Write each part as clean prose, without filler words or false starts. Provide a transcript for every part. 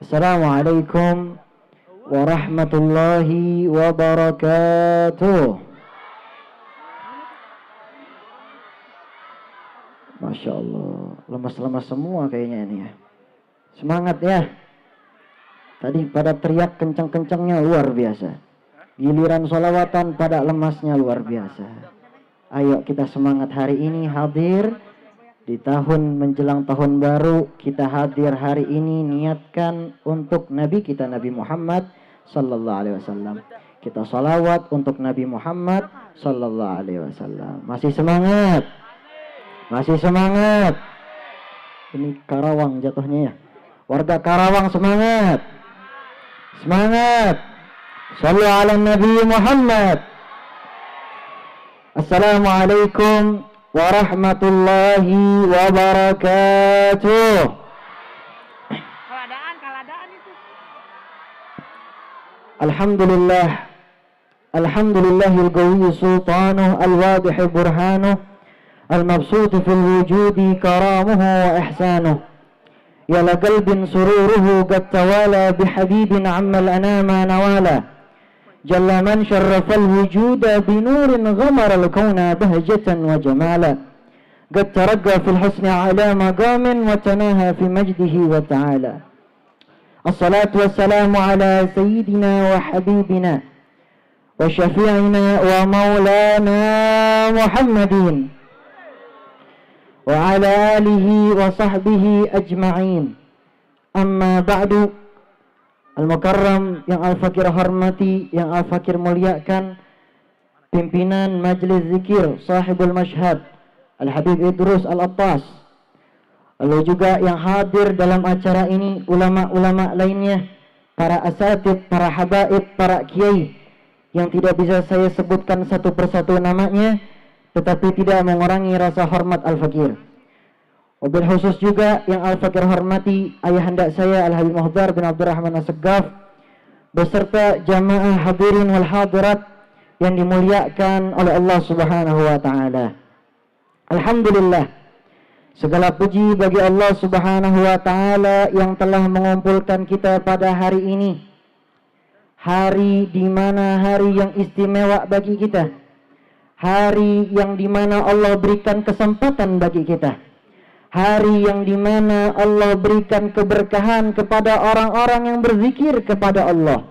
Assalamualaikum warahmatullahi wabarakatuh. Masya Allah, lemas-lemas semua kayaknya ini ya. Semangat ya. Tadi pada teriak kencang-kencangnya luar biasa. Giliran sholawatan pada lemasnya luar biasa. Ayo kita semangat hari ini hadir. Di tahun menjelang tahun baru kita hadir hari ini niatkan untuk Nabi kita Nabi Muhammad sallallahu alaihi wasallam. Kita salawat untuk Nabi Muhammad sallallahu alaihi wasallam. Masih semangat? Masih semangat? Ini Karawang jatuhnya ya. Warga Karawang semangat. Semangat. Shallu ala Nabi Muhammad. Assalamualaikum warahmatullahi wabarakatuh. Kaladaan itu. Alhamdulillah. Alhamdulillahil qawiyyu sultanuh al-wadih burhanuh al-mabsut fil wujudi karamuhu wa ihsanuh. Ya la qalbin sururuhu qad tawala bihabibin ammal anama nawala. جل من شرف الوجود بنور غمر الكون بهجة وجمالا قد ترقى في الحسن على مقام وتناهى في مجده وتعالى الصلاة والسلام على سيدنا وحبيبنا وشفيعنا ومولانا محمد وعلى آله وصحبه أجمعين أما بعد. Al-Mukarram yang Al-Fakir hormati, yang Al-Fakir muliakan, pimpinan Majelis Zikir Sahibul Mashhad Al-Habib Idrus Al-Attas, lalu juga yang hadir dalam acara ini ulama-ulama lainnya, para asatid, para habaib, para kiai yang tidak bisa saya sebutkan satu persatu namanya, tetapi tidak mengurangi rasa hormat Al-Fakir. Wabil khusus juga yang Al-Fakir hormati ayahanda saya Al-Habib Muhdar bin Abdurrahman As-Saggaf beserta jamaah hadirin wal hadirat yang dimuliakan oleh Allah Subhanahu wa taala. Alhamdulillah, segala puji bagi Allah Subhanahu wa taala yang telah mengumpulkan kita pada hari ini. Hari di mana hari yang istimewa bagi kita. Hari yang di mana Allah berikan kesempatan bagi kita. Hari yang dimana Allah berikan keberkahan kepada orang-orang yang berzikir kepada Allah,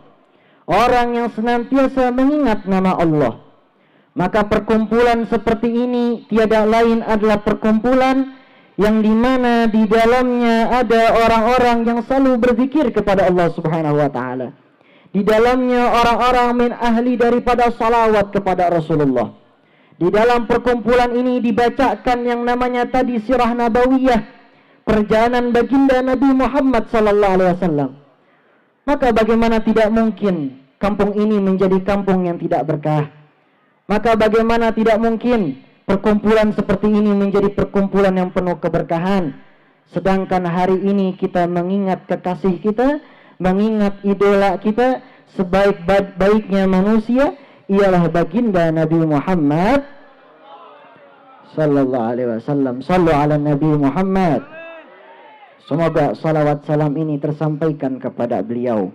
orang yang senantiasa mengingat nama Allah. Maka perkumpulan seperti ini tiada lain adalah perkumpulan yang dimana di dalamnya ada orang-orang yang selalu berzikir kepada Allah Subhanahu wa ta'ala. Di dalamnya orang-orang min ahli daripada salawat kepada Rasulullah. Di dalam perkumpulan ini dibacakan yang namanya tadi sirah nabawiyah, perjalanan baginda Nabi Muhammad sallallahu alaihi wasallam. Maka bagaimana tidak mungkin kampung ini menjadi kampung yang tidak berkah? Maka bagaimana tidak mungkin perkumpulan seperti ini menjadi perkumpulan yang penuh keberkahan? Sedangkan hari ini kita mengingat kekasih kita, mengingat idola kita, sebaik-baiknya manusia ialah baginda Nabi Muhammad sallallahu alaihi wasallam. Sallu ala Nabi Muhammad. Semoga salawat salam ini tersampaikan kepada beliau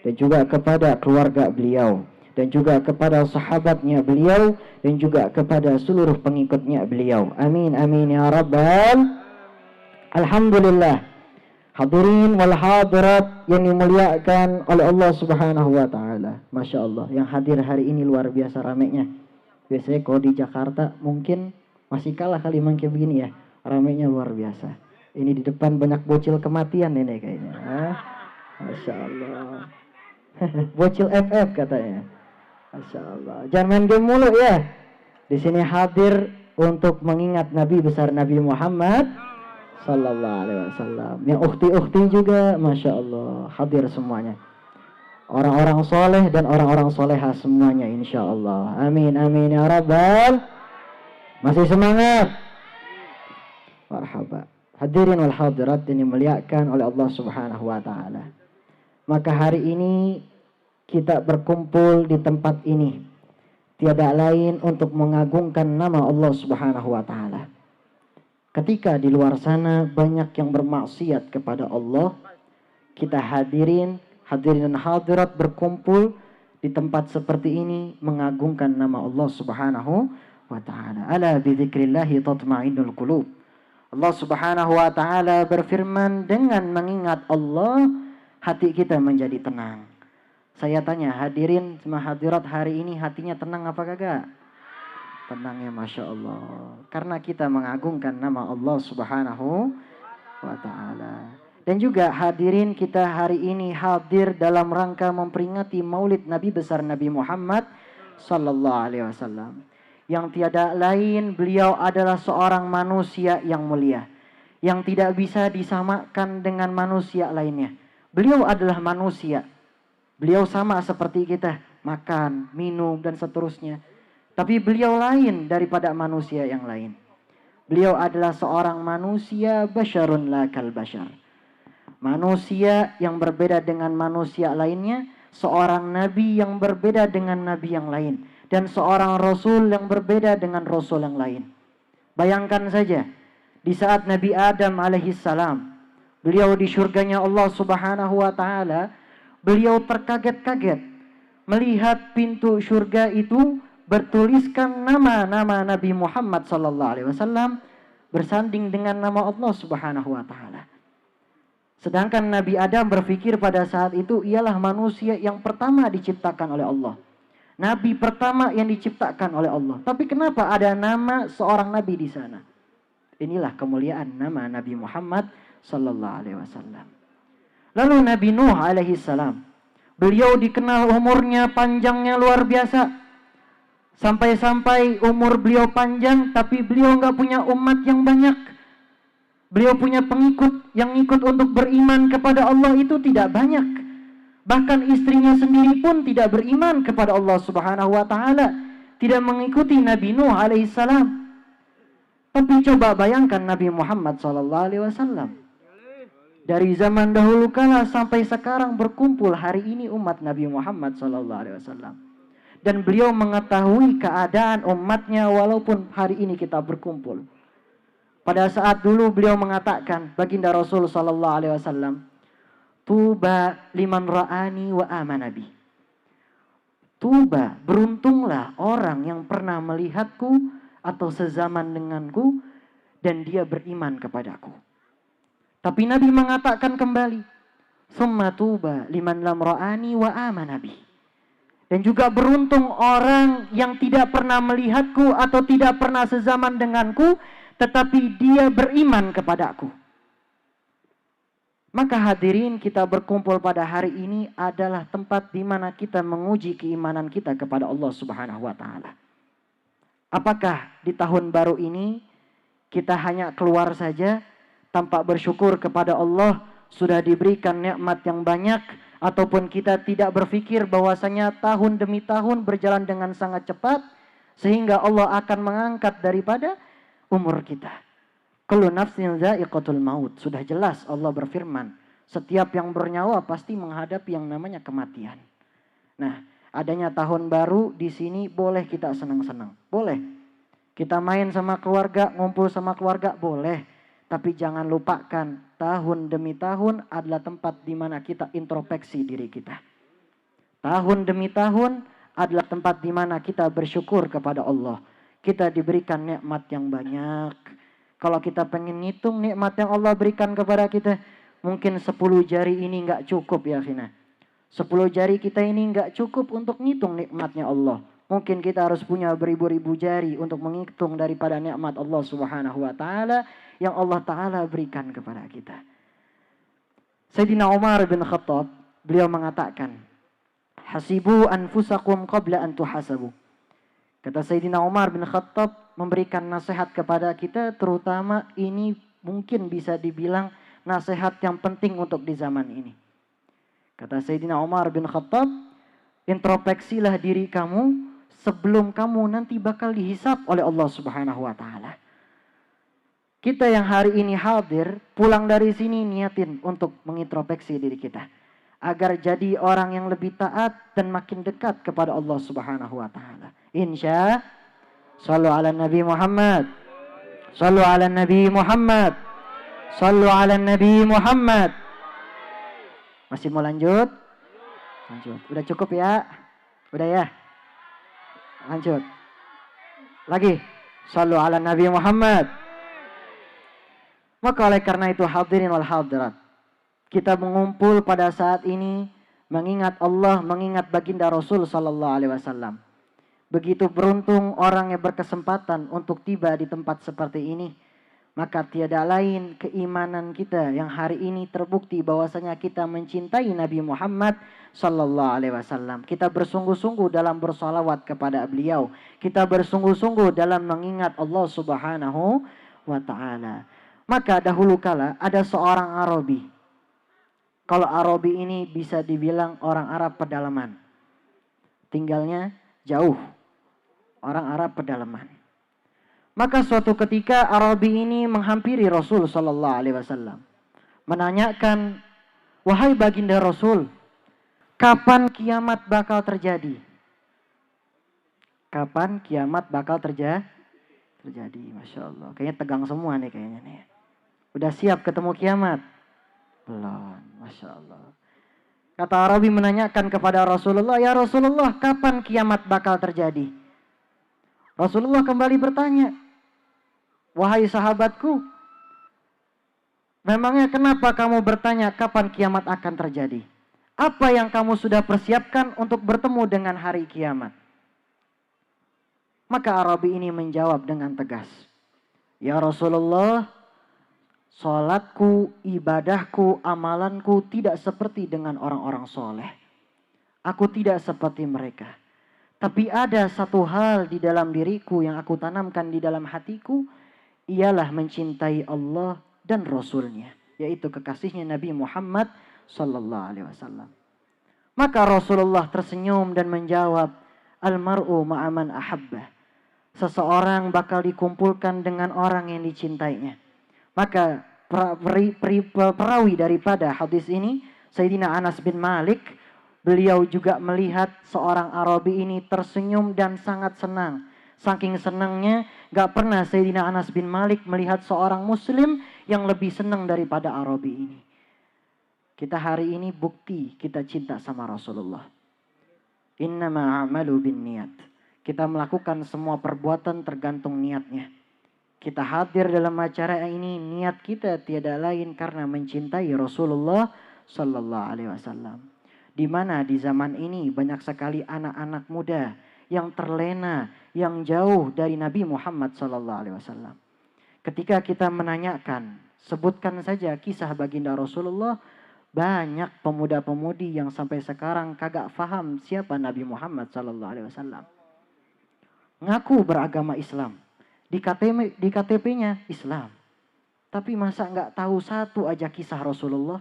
dan juga kepada keluarga beliau dan juga kepada sahabatnya beliau dan juga kepada seluruh pengikutnya beliau. Amin amin ya rabbal. Alhamdulillah. Hadirin wal hadirat yang dimuliakan oleh Allah Subhanahu wa taala. Masya Allah, yang hadir hari ini luar biasa ramainya. Biasanya kalau di Jakarta mungkin masih kalah kali mungkin begini ya. Ramainya luar biasa. Ini di depan banyak bocil kematian ini kayaknya. Masya Allah. Bocil FF katanya. Masya Allah. Jangan main game mulu ya. Di sini hadir untuk mengingat Nabi besar Nabi Muhammad sallallahu alaihi wasallam. Yang ukhti-ukhti juga Masya Allah hadir semuanya. Orang-orang soleh dan orang-orang soleha semuanya insya Allah. Amin amin ya rabbal. Masih semangat? Marhaba. Hadirin wal hadirat yang dimuliakan oleh Allah Subhanahu wa taala. Maka hari ini kita berkumpul di tempat ini tiada lain untuk mengagungkan nama Allah Subhanahu wa taala. Ketika di luar sana banyak yang bermaksiat kepada Allah, kita hadirin dan hadirat berkumpul di tempat seperti ini mengagungkan nama Allah Subhanahu wa taala. Ala bidzikrillahi tatma'innul qulub. Allah Subhanahu wa taala berfirman, dengan mengingat Allah hati kita menjadi tenang. Saya tanya, hadirin semua hadirat hari ini hatinya tenang apa kagak? Tenang ya, Masya Allah. Karena kita mengagungkan nama Allah Subhanahu wa ta'ala. Dan juga hadirin kita hari ini hadir dalam rangka memperingati maulid Nabi besar Nabi Muhammad Sallallahu Alaihi Wasallam. Yang tiada lain, beliau adalah seorang manusia yang mulia, yang tidak bisa disamakan dengan manusia lainnya. Beliau adalah manusia. Beliau sama seperti kita, makan, minum, dan seterusnya. Tapi beliau lain daripada manusia yang lain. Beliau adalah seorang manusia basyarun la kal basyar. Manusia yang berbeda dengan manusia lainnya. Seorang nabi yang berbeda dengan nabi yang lain. Dan seorang rasul yang berbeda dengan rasul yang lain. Bayangkan saja, di saat Nabi Adam alaihissalam, beliau di surganya Allah Subhanahu wa ta'ala, beliau terkaget-kaget melihat pintu surga itu bertuliskan nama-nama Nabi Muhammad sallallahu alaihi wasallam bersanding dengan nama Allah Subhanahu wa taala. Sedangkan Nabi Adam berpikir pada saat itu ialah manusia yang pertama diciptakan oleh Allah. Nabi pertama yang diciptakan oleh Allah. Tapi kenapa ada nama seorang nabi di sana? Inilah kemuliaan nama Nabi Muhammad sallallahu alaihi wasallam. Lalu Nabi Nuh alaihi salam, beliau dikenal umurnya panjangnya luar biasa. Sampai-sampai umur beliau panjang, tapi beliau nggak punya umat yang banyak. Beliau punya pengikut yang ikut untuk beriman kepada Allah itu tidak banyak. Bahkan istrinya sendiri pun tidak beriman kepada Allah Subhanahu wa ta'ala. Tidak mengikuti Nabi Nuh alaihi salam. Tapi coba bayangkan Nabi Muhammad sallallahu alaihi wasallam. Dari zaman dahulu kala sampai sekarang berkumpul hari ini umat Nabi Muhammad SAW. Dan beliau mengetahui keadaan umatnya walaupun hari ini kita berkumpul. Pada saat dulu beliau mengatakan, baginda Rasul SAW, Tuba liman ra'ani wa amanabi. Tuba, beruntunglah orang yang pernah melihatku atau sezaman denganku dan dia beriman kepadaku. Tapi Nabi mengatakan kembali, summa tuba liman lam ra'ani wa amanabi. Dan juga beruntung orang yang tidak pernah melihatku atau tidak pernah sezaman denganku, tetapi dia beriman kepadaku. Maka hadirin, kita berkumpul pada hari ini adalah tempat di mana kita menguji keimanan kita kepada Allah Subhanahu wa ta'ala. Apakah di tahun baru ini kita hanya keluar saja tanpa bersyukur kepada Allah sudah diberikan nikmat yang banyak, ataupun kita tidak berpikir bahwasanya tahun demi tahun berjalan dengan sangat cepat sehingga Allah akan mengangkat daripada umur kita. Kullu nafsin dha'iqatul maut. Sudah jelas Allah berfirman, setiap yang bernyawa pasti menghadapi yang namanya kematian. Nah, adanya tahun baru di sini boleh kita senang-senang. Boleh. Kita main sama keluarga, ngumpul sama keluarga, boleh. Tapi jangan lupakan, tahun demi tahun adalah tempat di mana kita introspeksi diri kita. Tahun demi tahun adalah tempat di mana kita bersyukur kepada Allah. Kita diberikan nikmat yang banyak. Kalau kita pengen ngitung nikmat yang Allah berikan kepada kita, mungkin 10 jari ini nggak cukup ya khina. 10 jari kita ini nggak cukup untuk ngitung nikmatnya Allah. Mungkin kita harus punya beribu-ribu jari untuk menghitung daripada nikmat Allah Subhanahu wa ta'ala yang Allah Ta'ala berikan kepada kita. Sayyidina Umar bin Khattab, beliau mengatakan, hasibu anfusakum qabla an tuhasabu. Kata Sayyidina Umar bin Khattab memberikan nasihat kepada kita, terutama ini mungkin bisa dibilang nasihat yang penting untuk di zaman ini. Kata Sayyidina Umar bin Khattab, introspeksilah diri kamu sebelum kamu nanti bakal dihisap oleh Allah Subhanahu wa ta'ala. Kita yang hari ini hadir, pulang dari sini niatin untuk mengintrospeksi diri kita. Agar jadi orang yang lebih taat dan makin dekat kepada Allah Subhanahu wa ta'ala. Insya Sallu ala Nabi Muhammad. Sallu ala Nabi Muhammad. Sallu ala Nabi Muhammad. Masih mau lanjut? Lanjut. Udah cukup ya? Udah ya? Lanjut. Lagi. Shallu ala Nabi Muhammad. Maka oleh karena itu hadirin wal hadirat, kita mengumpul pada saat ini mengingat Allah, mengingat baginda Rasul sallallahu alaihi wasallam. Begitu beruntung orang yang berkesempatan untuk tiba di tempat seperti ini. Maka tiada lain keimanan kita yang hari ini terbukti bahwasanya kita mencintai Nabi Muhammad sallallahu alaihi wasallam. Kita bersungguh-sungguh dalam bersolawat kepada beliau. Kita bersungguh-sungguh dalam mengingat Allah Subhanahu wa taala. Maka dahulu kala ada seorang Arabi. Kalau Arabi ini bisa dibilang orang Arab pedalaman. Tinggalnya jauh. Orang Arab pedalaman. Maka suatu ketika Arabi ini menghampiri Rasul sallallahu alaihi wasallam, menanyakan, "Wahai baginda Rasul, kapan kiamat bakal terjadi?" Kapan kiamat bakal terjadi? Masya Allah. Kayaknya tegang semua nih kayaknya nih. Udah siap ketemu kiamat? Belum. Masya Allah. Kata Arabi menanyakan kepada Rasulullah, "Ya Rasulullah, kapan kiamat bakal terjadi?" Rasulullah kembali bertanya, "Wahai sahabatku, memangnya kenapa kamu bertanya kapan kiamat akan terjadi? Apa yang kamu sudah persiapkan untuk bertemu dengan hari kiamat?" Maka Arabi ini menjawab dengan tegas, "Ya Rasulullah, salatku, ibadahku, amalanku tidak seperti dengan orang-orang soleh. Aku tidak seperti mereka. Tapi ada satu hal di dalam diriku yang aku tanamkan di dalam hatiku, ialah mencintai Allah dan Rasulnya, yaitu kekasihnya Nabi Muhammad sallallahu alaihi wasallam." Maka Rasulullah tersenyum dan menjawab, "Al-mar'u ma'aman ahabbah." Seseorang bakal dikumpulkan dengan orang yang dicintainya. Maka perawi daripada hadis ini, Sayyidina Anas bin Malik, beliau juga melihat seorang Arabi ini tersenyum dan sangat senang. Saking senangnya, gak pernah Sayyidina Anas bin Malik melihat seorang muslim yang lebih senang daripada Arabi ini. Kita hari ini bukti kita cinta sama Rasulullah. Innama a'malu bin niat. Kita melakukan semua perbuatan tergantung niatnya. Kita hadir dalam acara ini, niat kita tiada lain karena mencintai Rasulullah sallallahu alaihi wasallam. Di mana di zaman ini banyak sekali anak-anak muda yang terlena, yang jauh dari Nabi Muhammad sallallahu alaihi wasallam. Ketika kita menanyakan, sebutkan saja kisah baginda Rasulullah, banyak pemuda-pemudi yang sampai sekarang kagak faham siapa Nabi Muhammad sallallahu alaihi wasallam. Ngaku beragama Islam, di KTP-nya Islam. Tapi masa nggak tahu satu aja kisah Rasulullah?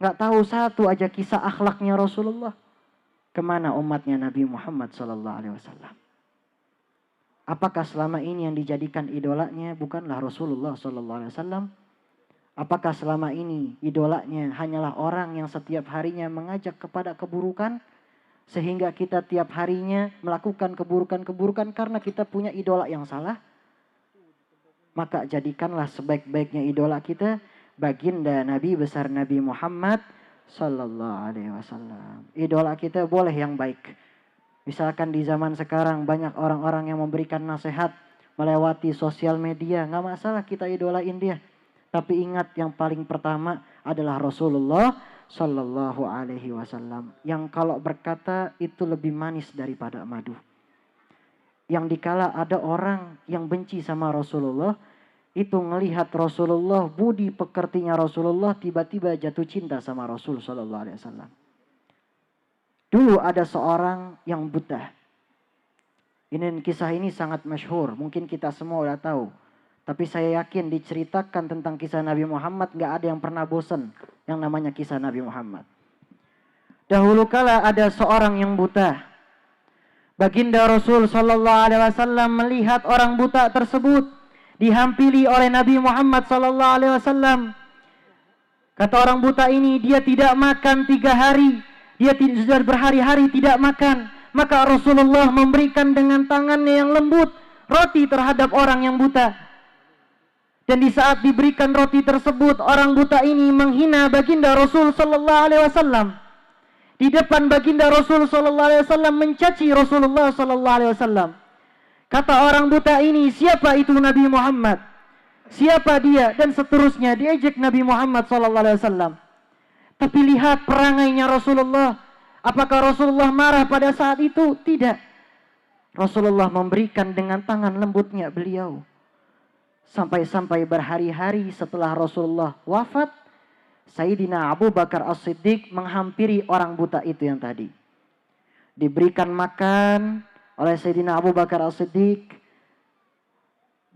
Nggak tahu satu aja kisah akhlaknya Rasulullah? Kemana umatnya Nabi Muhammad SAW? Apakah selama ini yang dijadikan idolanya bukanlah Rasulullah SAW? Apakah selama ini idolanya hanyalah orang yang setiap harinya mengajak kepada keburukan? Sehingga kita tiap harinya melakukan keburukan-keburukan karena kita punya idola yang salah? Maka jadikanlah sebaik-baiknya idola kita baginda Nabi besar Nabi Muhammad sallallahu alaihi wasallam. Idola kita boleh yang baik. Misalkan di zaman sekarang banyak orang-orang yang memberikan nasihat melewati sosial media, nggak masalah kita idolain dia. Tapi ingat yang paling pertama adalah Rasulullah sallallahu alaihi wasallam, yang kalau berkata itu lebih manis daripada madu. Yang dikala ada orang yang benci sama Rasulullah, itu ngelihat Rasulullah, budi pekertinya Rasulullah, tiba-tiba jatuh cinta sama Rasul sallallahu alaihi wasallam. Dulu ada seorang yang buta. Kisah ini sangat masyhur, mungkin kita semua udah tahu. Tapi saya yakin diceritakan tentang kisah Nabi Muhammad gak ada yang pernah bosan yang namanya kisah Nabi Muhammad. Dahulu kala ada seorang yang buta. Baginda Rasul sallallahu alaihi wasallam melihat orang buta tersebut dihampiri oleh Nabi Muhammad sallallahu alaihi wasallam. Kata orang buta ini, dia tidak makan 3 hari. Dia sudah berhari-hari tidak makan. Maka Rasulullah memberikan dengan tangannya yang lembut roti terhadap orang yang buta. Dan di saat diberikan roti tersebut, orang buta ini menghina baginda Rasul sallallahu alaihi wasallam. Di depan baginda Rasul sallallahu alaihi wasallam mencaci Rasulullah sallallahu alaihi wasallam. Kata orang buta ini, siapa itu Nabi Muhammad? Siapa dia? Dan seterusnya diejek Nabi Muhammad sallallahu alaihi wasallam. Tapi lihat perangainya Rasulullah. Apakah Rasulullah marah pada saat itu? Tidak. Rasulullah memberikan dengan tangan lembutnya beliau. Sampai-sampai berhari-hari setelah Rasulullah wafat, Sayyidina Abu Bakar As-Siddiq menghampiri orang buta itu yang tadi. Diberikan makan oleh Sayyidina Abu Bakar As-Siddiq.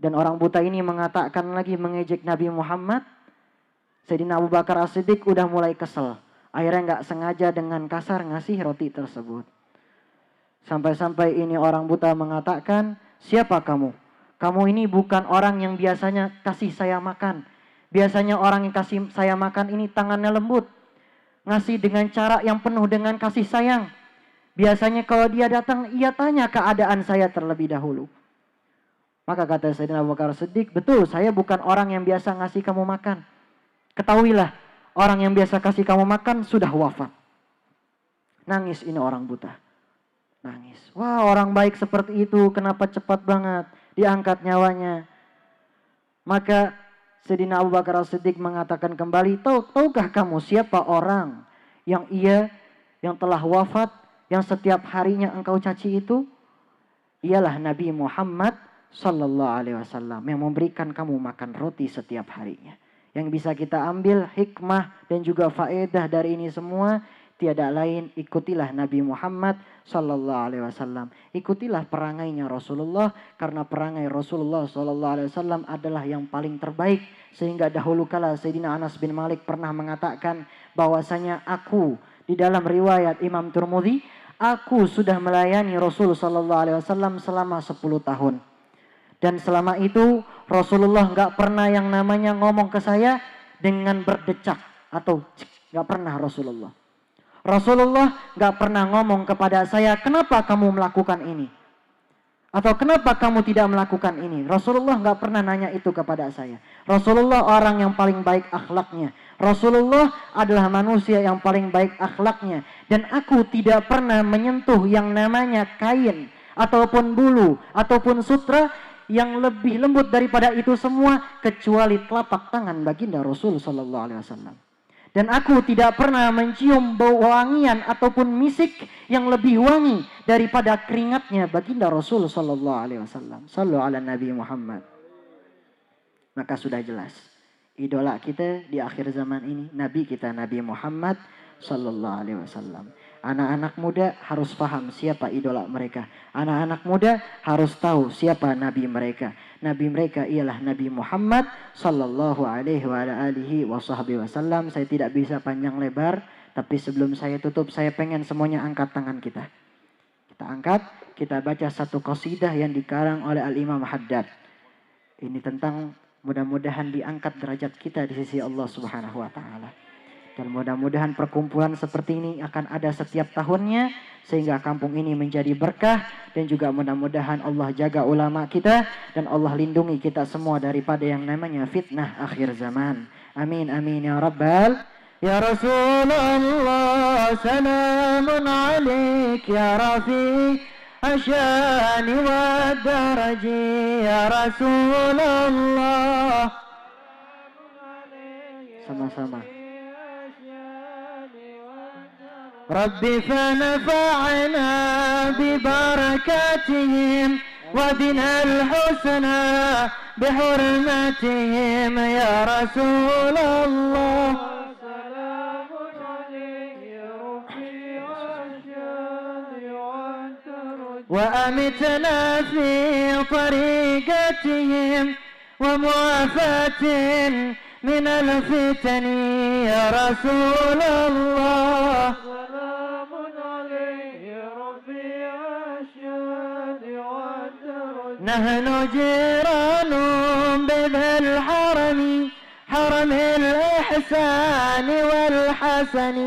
Dan orang buta ini mengatakan lagi mengejek Nabi Muhammad. Sayyidina Abu Bakar As-Siddiq udah mulai kesel. Akhirnya nggak sengaja dengan kasar ngasih roti tersebut. Sampai-sampai ini orang buta mengatakan, siapa kamu? Kamu ini bukan orang yang biasanya kasih saya makan. Biasanya orang yang kasih saya makan ini tangannya lembut. Ngasih dengan cara yang penuh dengan kasih sayang. Biasanya kalau dia datang, ia tanya keadaan saya terlebih dahulu. Maka kata Sayyidina Abu Bakar Siddiq, betul, saya bukan orang yang biasa ngasih kamu makan. Ketahuilah, orang yang biasa kasih kamu makan sudah wafat. Nangis ini orang buta. Nangis. Wah, orang baik seperti itu, kenapa cepat banget diangkat nyawanya? Maka Sayyidina Abu Bakar As-Siddiq mengatakan kembali, tahukah kamu siapa orang yang telah wafat, yang setiap harinya engkau caci itu? Ialah Nabi Muhammad sallallahu alaihi wasallam yang memberikan kamu makan roti setiap harinya. Yang bisa kita ambil hikmah dan juga faedah dari ini semua, tiada lain, ikutilah Nabi Muhammad sallallahu alaihi wasallam. Ikutilah perangainya Rasulullah, karena perangai Rasulullah sallallahu alaihi wasallam adalah yang paling terbaik. Sehingga dahulu kala Sayyidina Anas bin Malik pernah mengatakan bahwasanya aku, di dalam riwayat Imam Tirmidzi, aku sudah melayani Rasul sallallahu alaihi wasallam selama 10 tahun. Dan selama itu Rasulullah nggak pernah yang namanya ngomong ke saya dengan berdecak atau nggak pernah Rasulullah. Rasulullah nggak pernah ngomong kepada saya, kenapa kamu melakukan ini? Atau kenapa kamu tidak melakukan ini? Rasulullah nggak pernah nanya itu kepada saya. Rasulullah orang yang paling baik akhlaknya. Rasulullah adalah manusia yang paling baik akhlaknya. Dan aku tidak pernah menyentuh yang namanya kain, ataupun bulu, ataupun sutra yang lebih lembut daripada itu semua, kecuali telapak tangan baginda Rasul sallallahu alaihi wasallam. Dan aku tidak pernah mencium bau wangian ataupun misik yang lebih wangi daripada keringatnya baginda Rasul sallallahu alaihi wasallam. Sallu ala Nabi Muhammad. Maka sudah jelas, idola kita di akhir zaman ini Nabi kita, Nabi Muhammad sallallahu alaihi wasallam. Anak-anak muda harus paham siapa idola mereka. Anak-anak muda harus tahu siapa nabi mereka. Nabi mereka ialah Nabi Muhammad sallallahu alaihi wasallam. Saya tidak bisa panjang lebar, tapi sebelum saya tutup, saya pengen semuanya angkat tangan kita. Kita angkat, kita baca satu qasidah yang dikarang oleh Al-Imam Haddad. Ini tentang mudah-mudahan diangkat derajat kita di sisi Allah Subhanahu wa taala. Dan mudah-mudahan perkumpulan seperti ini akan ada setiap tahunnya, sehingga kampung ini menjadi berkah. Dan juga mudah-mudahan Allah jaga ulama kita, dan Allah lindungi kita semua daripada yang namanya fitnah akhir zaman. Amin amin ya rabbal. Ya Rasulullah salamun alaik ya rafi asyani wa daraji ya Rasulullah. Sama-sama. ربي فنفعنا ببركاتهم وبنا الحسنى بحرمتهم يا رسول الله. سلام عليك يا ربي وأمتنا في طريقتهم ومعافاة من الفتن يا رسول الله. نحن جيران بذا الحرم حرم الإحسان والحسن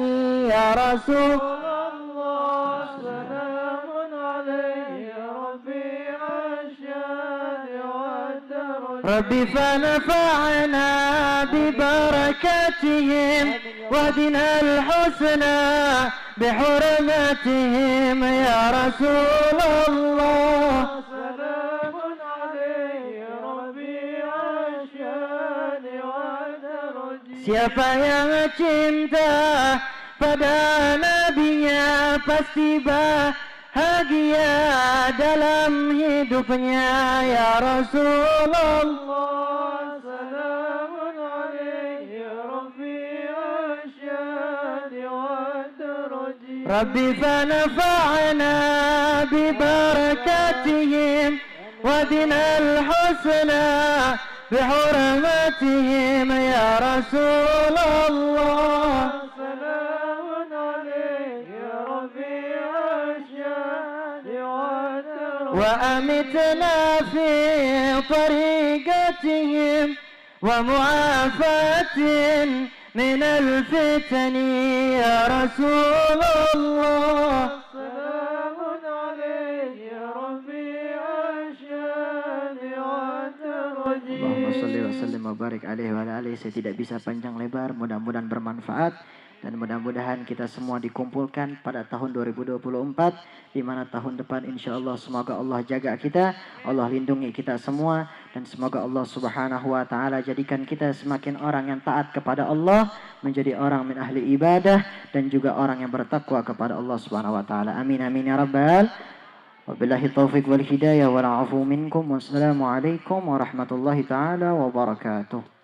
يا رسول الله. سلام عليك يا ربي الشان والدرج. ربي فنفعنا ببركاتهم ودنا الحسنى بحرمتهم يا رسول الله سلام عليه ربي عشان ودرجي. Siapa yang cinta pada nabinya pasti bahagia dalam hidupnya ya Rasulullah. Salamun alaihi Rabbi asyani wa daraji. Rabbi fanafa'na bibarakatihim wa dinal husna bihurmatihim ya Rasulullah. وأمتنا في طريقتهم ومعافاة من الفتن يا رسول الله. سلام عليه يا ربي عشان ودرجي. Allahumma salli wa sallim wa barik alaihi wa ala alihi. Saya tidak bisa panjang lebar, mudah-mudahan bermanfaat. Dan mudah-mudahan kita semua dikumpulkan pada tahun 2024, di mana tahun depan insya Allah semoga Allah jaga kita, Allah lindungi kita semua, dan semoga Allah subhanahu wa ta'ala jadikan kita semakin orang yang taat kepada Allah, menjadi orang min ahli ibadah, dan juga orang yang bertakwa kepada Allah subhanahu wa ta'ala. Amin amin ya rabbal. Wabillahi taufiq wal hidayah wal afu minkum. Wassalamualaikum warahmatullahi ta'ala wabarakatuh.